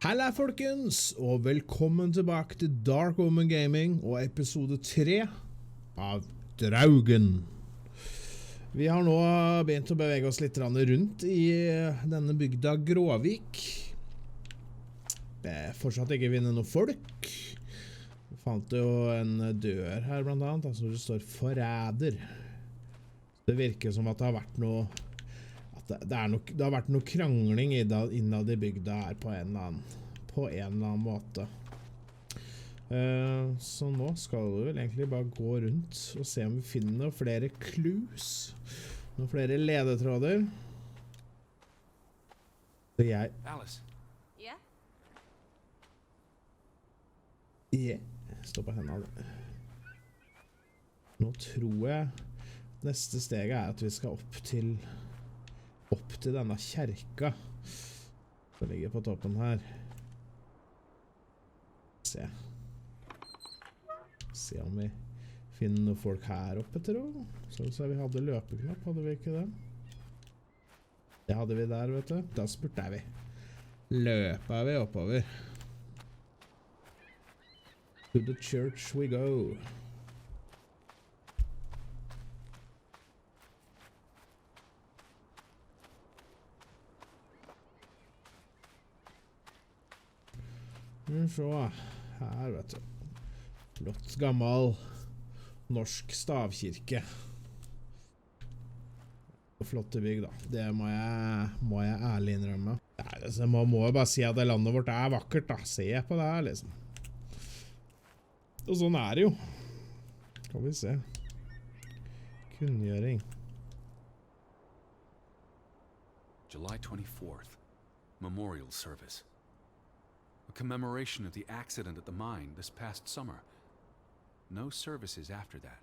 Halla folkens, og velkommen tilbake til Dark Omen Gaming og episode 3 av Draugen. Vi har nå begynt å bevege oss litt rundt i denne bygda Graavik. Det er fortsatt ikke vinner noen folk. Vi fant jo en dør her blant annet, altså det står forræder. Det virker som at det har vært noe det har vært noe krangling innad i bygda her på en eller annen måte. Så nå skal vi vel egentlig bare gå rundt og se om vi finner noen flere clues, noen flere ledetråder. Så jeg... Alice. Yeah? Stå på hendene. Nå tror jeg neste steget er at vi skal opp til denne kjerka som ligger på toppen her. Se om vi finner noen folk her oppe, tror jeg. Så vi hadde løpeknapp, hadde vi ikke det? Det hadde vi der, vet du. Da spurte vi. Løper vi oppover. To the church we go. Så her, vet du. Flott, gammel norsk stavkirke. Og flotte bygg, da. Det må jeg ærlig innrømme. Nei, altså, må jo bare si at det landet vårt er vakkert, da. Se på det her, liksom. Og sånn er det jo. Kan vi se. Kunngjøring. July 24th, Memorial Service. A commemoration of the accident at the mine this past summer. No services after that.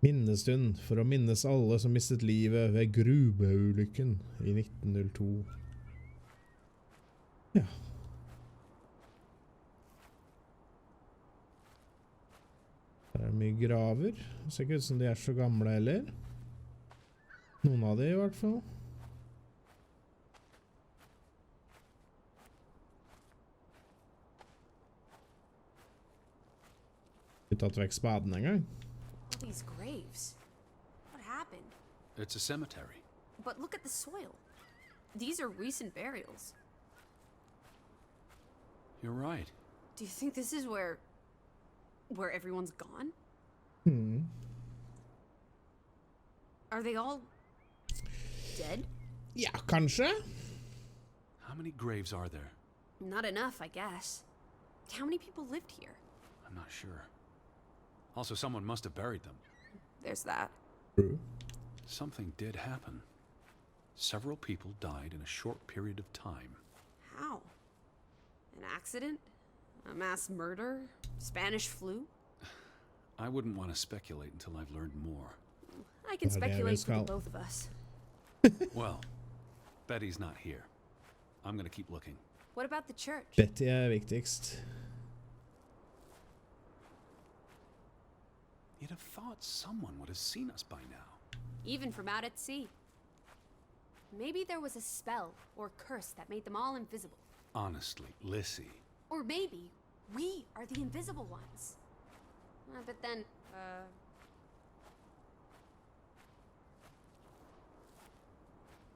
Minnestund for å minnes alle som mistet livet ved gruveulykken i 1902. Ja. Her er det mye graver. Det ser ikke ut som de er så gamle heller. Noen av de i hvert fall. Vi tatt vekk spaden en gang. All these graves. What happened? It's a cemetery. But look at the soil. These are recent burials. You're right. Do you think this is where everyone's gone? Are they all dead? Ja, kanskje. How many graves are there? Not enough, I guess. How many people lived here? I'm not sure. Also, someone must have buried them. There's that. True. Something did happen. Several people died in a short period of time. How? An accident? A mass murder? Spanish flu? I wouldn't want to speculate until I've learned more. I can Oh, damn, speculate it's for the Kalt. both of us. Well, Betty's not here. I'm gonna keep looking. What about the church? Betty er viktigst. You'd have thought someone would have seen us by now. Even from out at sea. Maybe there was a spell or curse that made them all invisible. Honestly, Lissy. Or maybe we are the invisible ones. But then,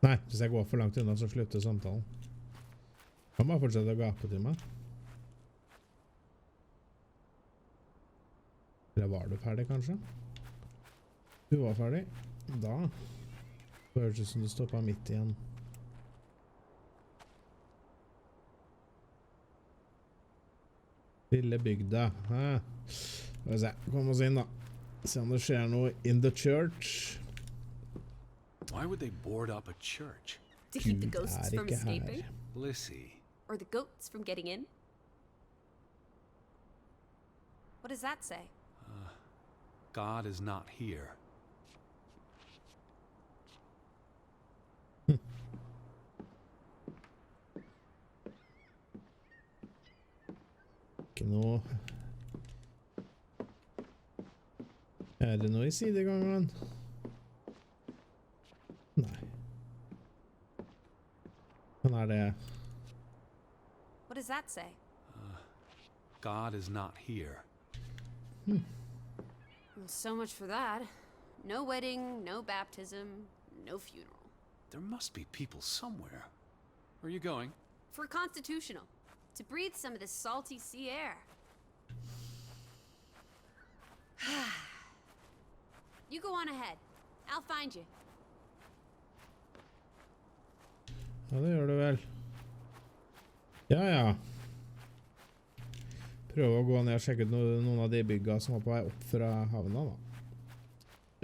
Nei, hvis jeg går for langt unna, så slutter samtalen. Kan bare fortsette å gape til meg. Eller var du ferdig, kanskje? Du var ferdig. Da høres det ut som du stoppet midt igjen. Lille bygda. Skal vi se, kom oss inn da. Se om det skjer noe in the church. Why would they board up a church? to keep the Gud ghosts er from ikke her. escaping? Lissy. Or the goats from getting in? What does that say? God is not here. Ikke noe. Er det noe i sidegangen? Nei. Men det... What does that say? God is not here. Well, so much for that. No wedding, no baptism, no funeral. There must be people somewhere. Where are you going? For constitutional. To breathe some of this salty sea air. You go on ahead. I'll find you. Ja, det gjør du vel. Ja. Prøve å gå ned og sjekke ut noen av de bygga som var på vei opp fra havna, da.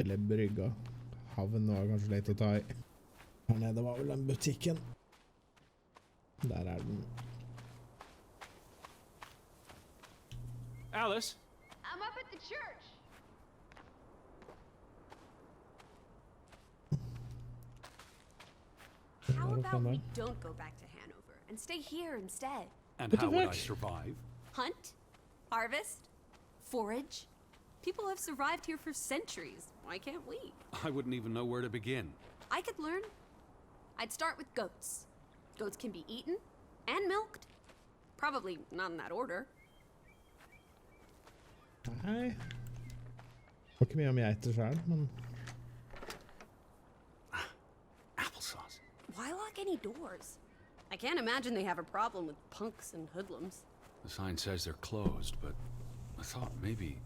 Eller brygga. Havn var kanskje litt å ta i. Her nede var vel den butikken. Der den. Alice? I'm up at the church. How about we don't go back to Hanover and stay here instead? And how would I survive? Hunt, harvest, forage. People have survived here for centuries. Why can't we? I wouldn't even know where to begin. I could learn. I'd start with goats. Goats can be eaten and milked. Probably not in that order. Nei. Det var ikke mye om geiter selv, men... Applesauce. Why lock any doors? I can't imagine they have a problem with punks and hoodlums. The sign says they're closed, but I thought maybe...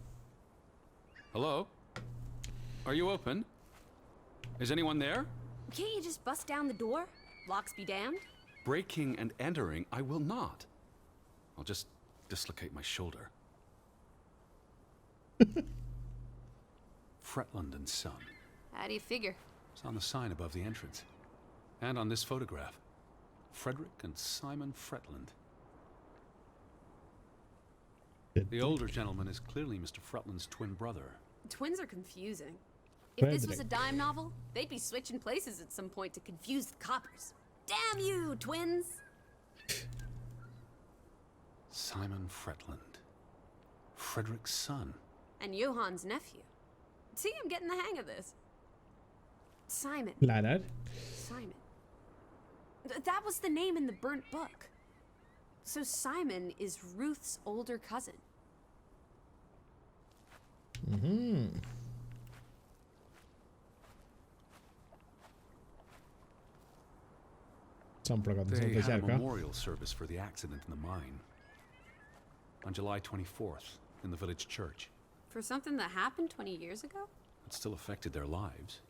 Hello? Are you open? Is anyone there? Can't you just bust down the door? Locks be damned. Breaking and entering, I will not. I'll just dislocate my shoulder. Fretland and Son. How do you figure? It's on the sign above the entrance. And on this photograph. Frederick and Simon Fretland. The older gentleman is clearly Mr. Fretland's twin brother. Twins are confusing. If this was a dime novel, they'd be switching places at some point to confuse the coppers. Damn you, twins! Simon Fretland. Frederick's son. And Johan's nephew. See, I'm getting the hang of this. Simon. Lærer. Simon. That was the name in the burnt book. So Simon is Ruth's older cousin. They had a memorial service for the accident in the mine. On July 24th, in the village church. For something that happened 20 years ago? It still affected their lives.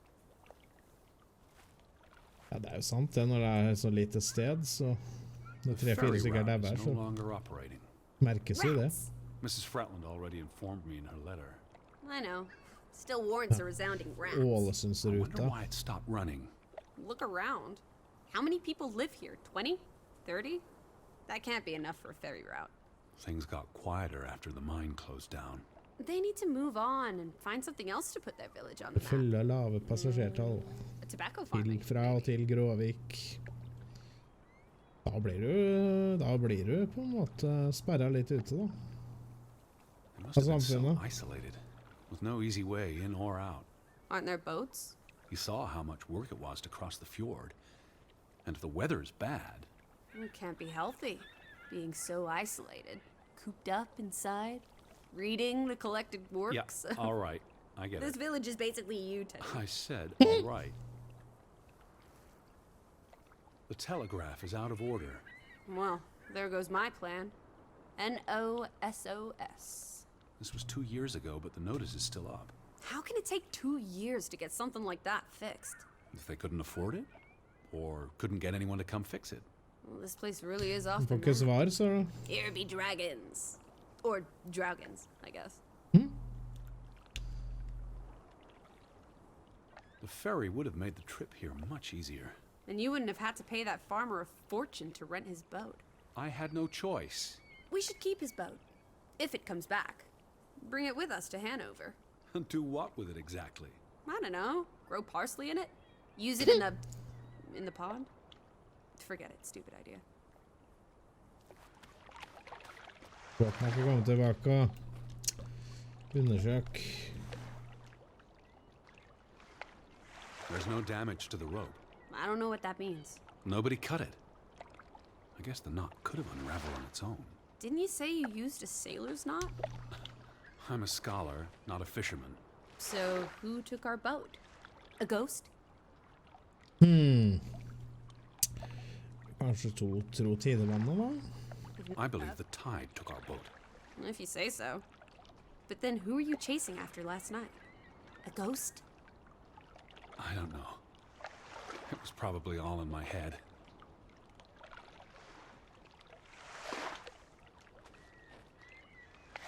Ja, det jo sant det, når det så lite sted, så når 3-4 stykker der var, så merkes jo det. Mrs. Fretland already informed me in her letter. I know. Still warrants a resounding rant. I wonder why it stopped running. Look around. How many people live here? 20? 30? That can't be enough for a ferry route. Things got quieter after the mine closed down. They need to move on and find something else to put their village on the map. Følge lave passasjertall. Tobacco farming. Til fra og til Graavik. Da blir du på en måte sperret litt ute da. It must have been so isolated, with no easy way in or out. Aren't there boats? You saw how much work it was to cross the fjord. And if the weather's bad... It can't be healthy, being so isolated. Cooped up inside, reading the collected works. Yeah, all right, I get it. This village is basically you, Teddy. I said all right. The telegraph is out of order. Well, there goes my plan. NOSOS. This was 2 years ago, but the notice is still up. How can it take 2 years to get something like that fixed? If they couldn't afford it? Or couldn't get anyone to come fix it? Well, this place really is off the map. Here be dragons. Or Draugans, I guess. The ferry would have made the trip here much easier. And you wouldn't have had to pay that farmer a fortune to rent his boat. I had no choice. We should keep his boat. If it comes back. Bring it with us to Hanover. Do what with it exactly? I don't know. Grow parsley in it? Use it in the pond? Forget it. Stupid idea. Folk må ikke komme tilbake og undersøk. There's no damage to the rope. I don't know what that means. Nobody cut it. I guess the knot could have unraveled on its own. Didn't you say you used a sailor's knot? I'm a scholar, not a fisherman. So who took our boat? A ghost? Kanskje tro tidevannet da? I believe the tide took our boat. If you say so. But then who were you chasing after last night? A ghost? I don't know. It was probably all in my head.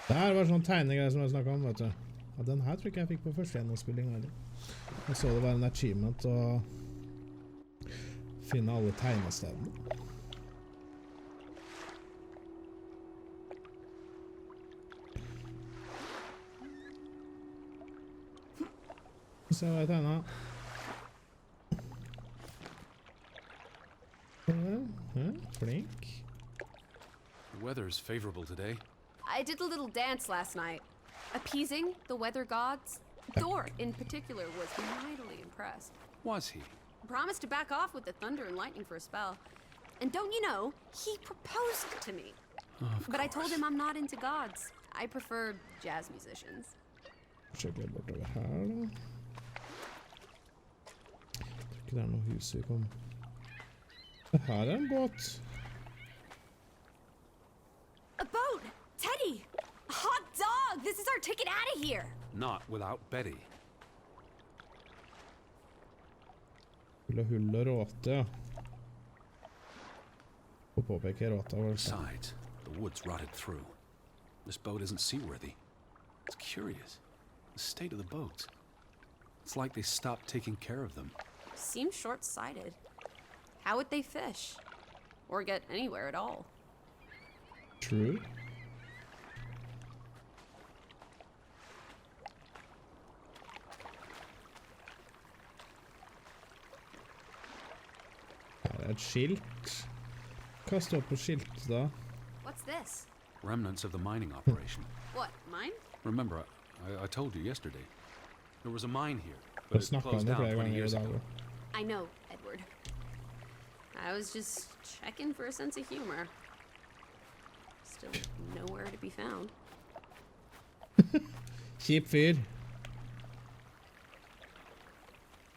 Det her var sånn tegnegreier som jeg snakket om, vet du. Ja, den her tror ikke jeg fikk på første gjennomspilling heller. Jeg så det var en achievement å finne alle tegnestedene. Så jeg tegnet. Flink. The weather's favorable today. I did a little dance last night, appeasing the weather gods. Thor, in particular, was mightily impressed. Was he? Promised to back off with the thunder and lightning for a spell. And don't you know, he proposed to me. But I told him I'm not into gods. I prefer jazz musicians. Sjekk litt bortover her da. Jeg tror ikke det noe hus vi kom. Det her en båt. A boat! Teddy! A hot dog! This is our ticket out of here! Not without Betty. Hull og råte, ja. Og påpeker råta var det. Besides, the woods rotted through. This boat isn't seaworthy. It's curious. The state of the boats. It's like they stopped taking care of them. Seems short-sighted. How would they fish? Or get anywhere at all? True. Her et skilt. Kast opp på skiltet da. What's this? Remnants of the mining operation. What, mine? Remember, I told you yesterday. There was a mine here, Jeg but it snakket om closed det down flere 20 ganger i years dag. ago. I know, Edward. I was just checking for a sense of humor. Still nowhere to be found. Kjip fyr.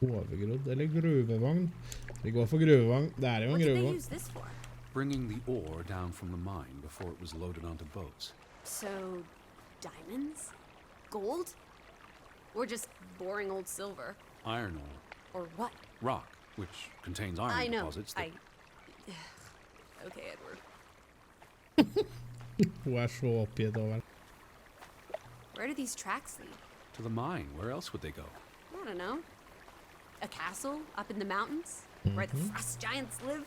Overgrodd eller gruvevogn? Vi går for gruvevogn. Det er jo What en did they gruvevogn. use this for? Bringing the ore down from the mine before it was loaded onto boats. So, diamonds? Gold? Or just boring old silver? Iron ore. Or what? Rock, which contains iron I know. deposits that... Okay, Edward. Hun er så oppgitt over. Where do these tracks lead? To the mine. Where else would they go? I don't know. A castle up in the mountains? Where the frost giants live?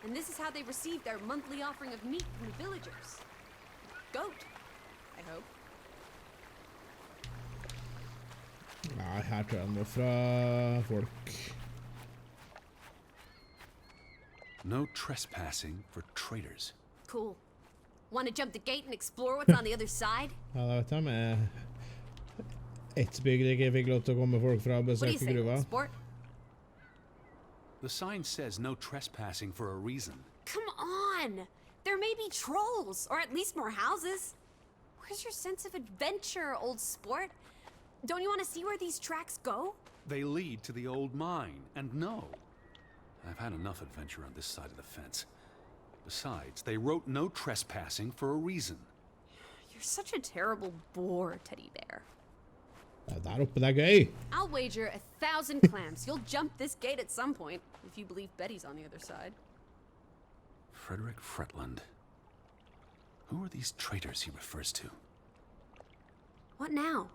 And this is how they receive their monthly offering of meat from the villagers. Goat, I hope. Nei, her tror jeg den må fra folk. No trespassing for traitors. Cool. Want to jump the gate and explore what's on the other side? Ja, da vet jeg med ett bygd ikke fikk lov til å komme folk fra å What do you besøke say, gruva. sport? The sign says no trespassing for a reason. Come on! There may be trolls, or at least more houses. Where's your sense of adventure, old sport? Don't you want to see where these tracks go? They lead to the old mine, and no. I've had enough adventure on this side of the fence. Besides, they wrote no trespassing for a reason. You're such a terrible bore, Teddy Bear. Ja, der oppe, det er gøy. I'll wager 1,000 clams you'll jump this gate at some point, if you believe Betty's on the other side. Frederick Fretland. Who are these traitors he refers to? What now?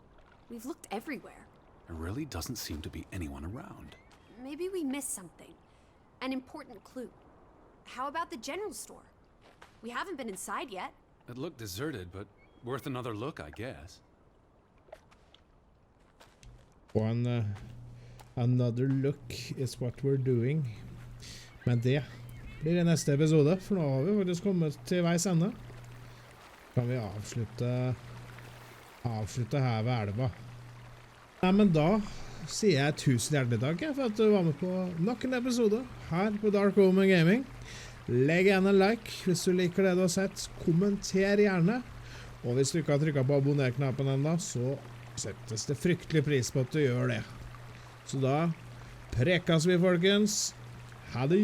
We've looked everywhere. There really doesn't seem to be anyone around. Maybe we missed something. An important clue. How about the general store? We haven't been inside yet. It looked deserted, but worth another look, I guess. Og another look is what we're doing. Men det blir i neste episode, for nå har vi faktisk kommet til veis ende. Kan vi avslutte her ved elva. Nei, men da sier jeg tusen hjertelig takk for at du var med på nok en episode her på Dark Omen Gaming. Legg gjerne en like hvis du liker det du har sett. Kommenter gjerne. Og hvis du ikke har trykket på abonner-knappen enda, så settes det fryktelig pris på at du gjør det. Så da prekes vi, folkens. Ha det!